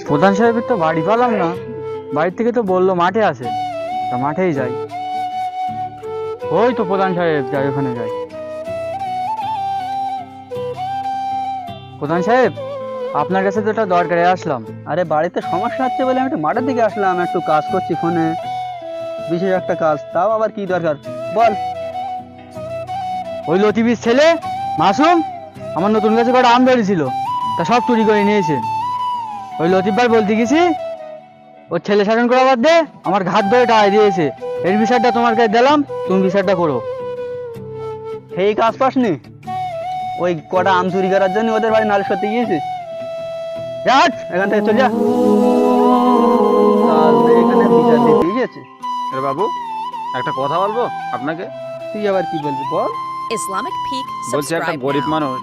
প্রধান সাহেবের তো বাড়ি পেলাম না, বাড়ির থেকে তো বললো মাঠে আছে, তা মাঠেই যাই। ওই তো প্রধান সাহেব, যাই ওখানে যাই। প্রধান সাহেব, আপনার কাছে তো একটা দরকারে আসলাম। আরে বাড়িতে সমস্যা হচ্ছে বলে আমি একটু মাঠের দিকে আসলাম, একটু কাজ করছি ফোনে, বিশেষ একটা কাজ। তাও আবার কি দরকার বল। ওই লতিফির ছেলে মাসুম আমার নতুন গাছে কটা আম ধরেছিল, তা সব চুরি করে নিয়েছে। ওই লতিফ ভাই বলতে গেছি, ওর ছেলে শাসন করা বাদ দে, আমার ঘাট ধরে টাকা দিয়েছে। এর বিচারটা তোমার কাছে দিলাম, তুমি বিচারটা করো। সেই কাজ পাসনি? ওই কটা আম চুরি করার জন্য ওদের বাড়ি নালিশ করতে গিয়েছিস? যা হাট, এখান থেকে চলে যা। কাজ নেই এখানে, বিচার দিতে গিয়েছে। আরে বাবু, একটা কথা বলবো আপনাকে। তুই আবার কি বলবি বল। Islamic Peak বলছি একটা subscribe গরিব now. মানুষ